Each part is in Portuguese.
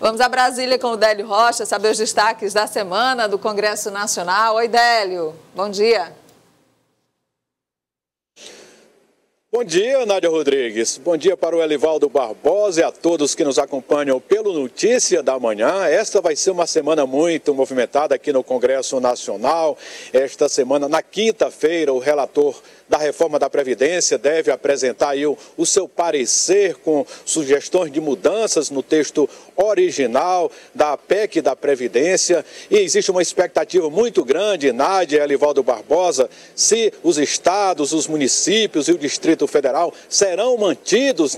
Vamos a Brasília com o Délio Rocha, saber os destaques da semana do Congresso Nacional. Oi, Délio. Bom dia. Bom dia, Nádia Rodrigues. Bom dia para o Elivaldo Barbosa e a todos que nos acompanham pelo Notícia da Manhã. Esta vai ser uma semana muito movimentada aqui no Congresso Nacional. Esta semana, na quinta-feira, o relator da reforma da Previdência deve apresentar aí o seu parecer com sugestões de mudanças no texto original da PEC da Previdência. E existe uma expectativa muito grande, Nádia e Elivaldo Barbosa, se os estados, os municípios e o Distrito Federal serão mantidos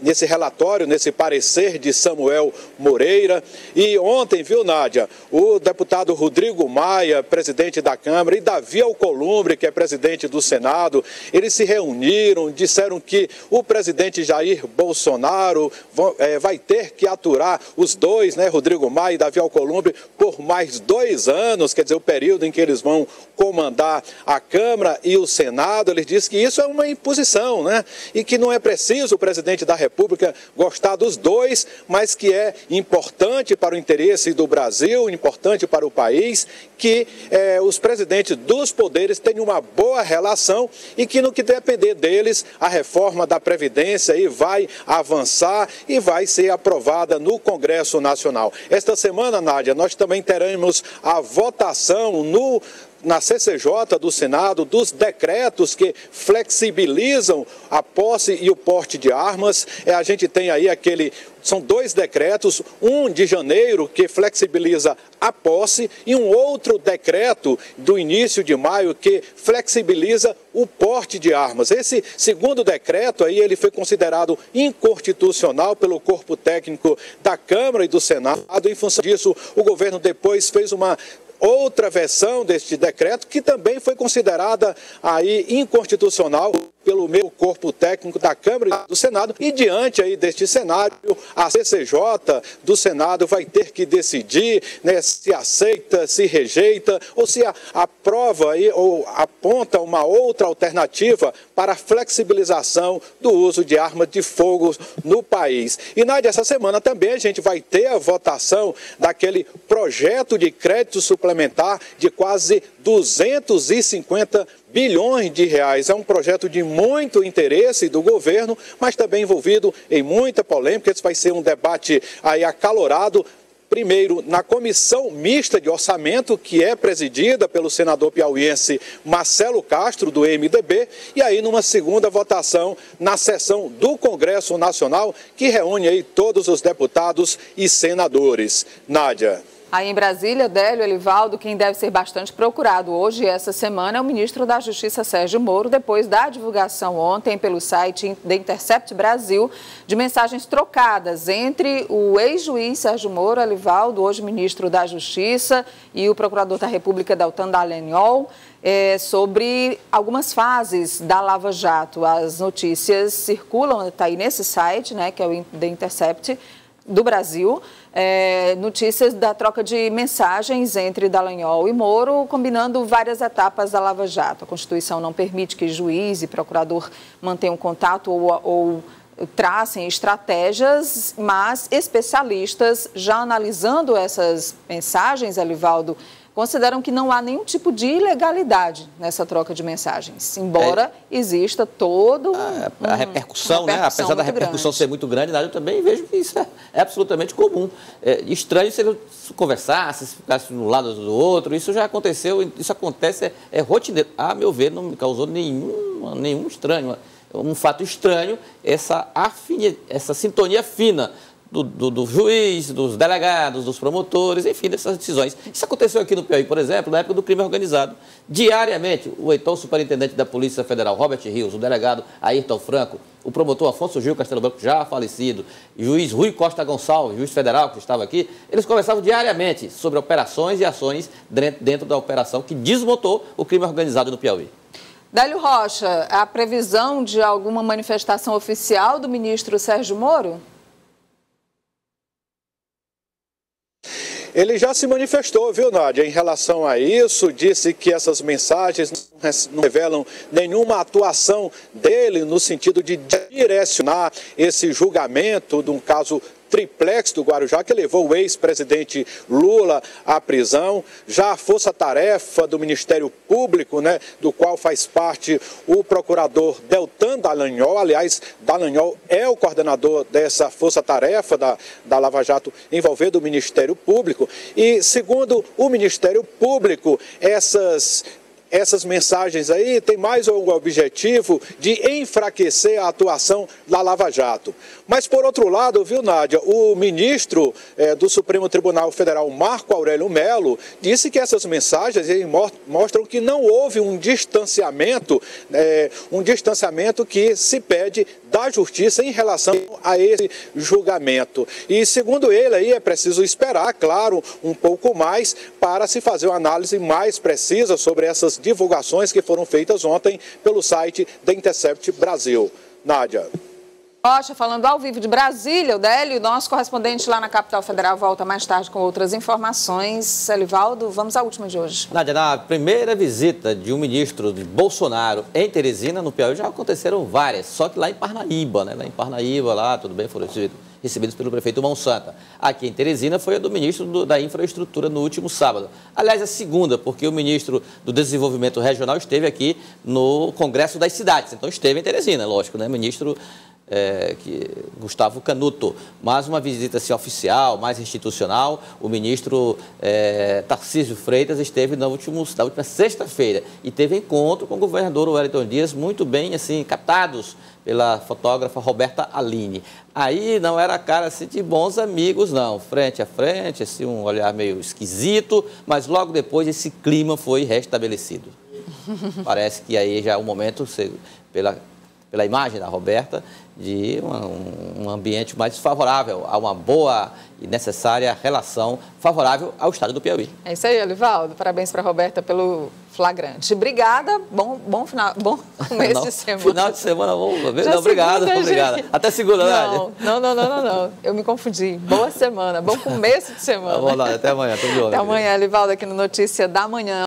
nesse relatório, nesse parecer de Samuel Moreira. E ontem, viu, Nádia, o deputado Rodrigo Maia, presidente da Câmara, e Davi Alcolumbre, que é presidente do Senado, eles se reuniram, disseram que o presidente Jair Bolsonaro vai ter que aturar os dois, né, Rodrigo Maia e Davi Alcolumbre, por mais 2 anos, quer dizer, o período em que eles vão comandar a Câmara e o Senado. Eles dizem que isso é uma imposição, né, e que não é preciso o presidente da República gostar dos dois, mas que é importante para o interesse do Brasil, importante para o país, que os presidentes dos poderes tenham uma boa relação e que no que depender deles, a reforma da Previdência aí vai avançar e vai ser aprovada no Congresso Nacional. Esta semana, Nádia, nós também teremos a votação na CCJ do Senado dos decretos que flexibilizam a posse e o porte de armas. A gente tem aí são 2 decretos, um de janeiro que flexibiliza a posse e um outro decreto do início de maio que flexibiliza o porte de armas. Esse segundo decreto aí, ele foi considerado inconstitucional pelo corpo técnico da Câmara e do Senado. Em função disso, o governo depois fez uma outra versão deste decreto que também foi considerada aí inconstitucional pelo meu corpo técnico da Câmara e do Senado. E diante aí deste cenário, a CCJ do Senado vai ter que decidir, né, se aceita, se rejeita ou se aprova aí, ou aponta uma outra alternativa para a flexibilização do uso de armas de fogo no país. E, Nádia, essa semana também a gente vai ter a votação daquele projeto de crédito suplementar de quase 250 bilhões de reais. É um projeto de muito interesse do governo, mas também envolvido em muita polêmica. Esse vai ser um debate aí acalorado. Primeiro, na Comissão Mista de Orçamento, que é presidida pelo senador piauiense Marcelo Castro, do MDB, e aí numa segunda votação na sessão do Congresso Nacional, que reúne aí todos os deputados e senadores. Nádia. Aí em Brasília, Délio, Elivaldo, quem deve ser bastante procurado hoje e essa semana é o ministro da Justiça, Sérgio Moro, depois da divulgação ontem pelo site The Intercept Brasil de mensagens trocadas entre o ex-juiz Sérgio Moro, Elivaldo, hoje ministro da Justiça, e o procurador da República, Deltan Dallagnol, sobre algumas fases da Lava Jato. As notícias circulam, está aí nesse site, né, que é o The Intercept do Brasil, notícias da troca de mensagens entre Dallagnol e Moro, combinando várias etapas da Lava Jato. A Constituição não permite que juiz e procurador mantenham contato ou tracem estratégias, mas especialistas, já analisando essas mensagens, Elivaldo, consideram que não há nenhum tipo de ilegalidade nessa troca de mensagens, embora exista todo a repercussão, né? Apesar da repercussão ser muito grande, eu também vejo que isso é absolutamente comum. Estranho se eles conversassem, se ficassem um lado do outro, isso já aconteceu, isso acontece, é rotineiro. A meu ver, não me causou nenhum estranho, um fato estranho, essa sintonia fina do juiz, dos delegados, dos promotores, enfim, dessas decisões. Isso aconteceu aqui no Piauí, por exemplo, na época do crime organizado. Diariamente, o então superintendente da Polícia Federal, Robert Rios, o delegado Ayrton Franco, o promotor Afonso Gil Castelo Branco, já falecido, juiz Rui Costa Gonçalves, juiz federal que estava aqui, eles conversavam diariamente sobre operações e ações dentro da operação que desmontou o crime organizado no Piauí. Délio Rocha, a previsão de alguma manifestação oficial do ministro Sérgio Moro? Ele já se manifestou, viu, Nádia, em relação a isso, disse que essas mensagens não revelam nenhuma atuação dele no sentido de direcionar esse julgamento de um caso triplex do Guarujá, que levou o ex-presidente Lula à prisão. Já a força-tarefa do Ministério Público, né, do qual faz parte o procurador Deltan Dallagnol. Aliás, Dallagnol é o coordenador dessa força-tarefa da Lava Jato envolvendo o Ministério Público. E, segundo o Ministério Público, essas mensagens aí têm mais um objetivo de enfraquecer a atuação da Lava Jato. Mas, por outro lado, viu, Nádia, o ministro do Supremo Tribunal Federal, Marco Aurélio Mello, disse que essas mensagens mostram que não houve um distanciamento que se pede da justiça em relação a esse julgamento. E, segundo ele, aí é preciso esperar, claro, um pouco mais para se fazer uma análise mais precisa sobre essas divulgações que foram feitas ontem pelo site The Intercept Brasil. Nádia. Rocha, falando ao vivo de Brasília, o Délio, nosso correspondente lá na capital federal, volta mais tarde com outras informações. Elivaldo, vamos à última de hoje. Nádia, na primeira visita de um ministro de Bolsonaro em Teresina, no Piauí, já aconteceram várias, só que lá em Parnaíba, né? Lá em Parnaíba, tudo bem, foram recebidos pelo prefeito Mão Santa. Aqui em Teresina foi a do ministro da Infraestrutura no último sábado. Aliás, a segunda, porque o ministro do Desenvolvimento Regional esteve aqui no Congresso das Cidades. Então esteve em Teresina, lógico, né? Ministro Gustavo Canuto. Mas uma visita assim, oficial, mais institucional, o ministro Tarcísio Freitas esteve na última sexta-feira e teve encontro com o governador Wellington Dias, muito bem assim, captados pela fotógrafa Roberta Aline. Aí não era cara assim, de bons amigos, não. Frente a frente, assim, um olhar meio esquisito, mas logo depois esse clima foi restabelecido. Parece que aí já é o momento, pela imagem da Roberta, de um ambiente mais favorável a uma boa e necessária relação favorável ao estado do Piauí. É isso aí, Elivaldo. Parabéns para a Roberta pelo flagrante. Obrigada. Bom começo de semana. Final de semana, vamos ver. Não, obrigado. Até segunda, Nádia. Não. Eu me confundi. Boa semana. Bom começo de semana. Vamos lá, até amanhã. Até amanhã, Elivaldo, aqui no Notícia da Manhã.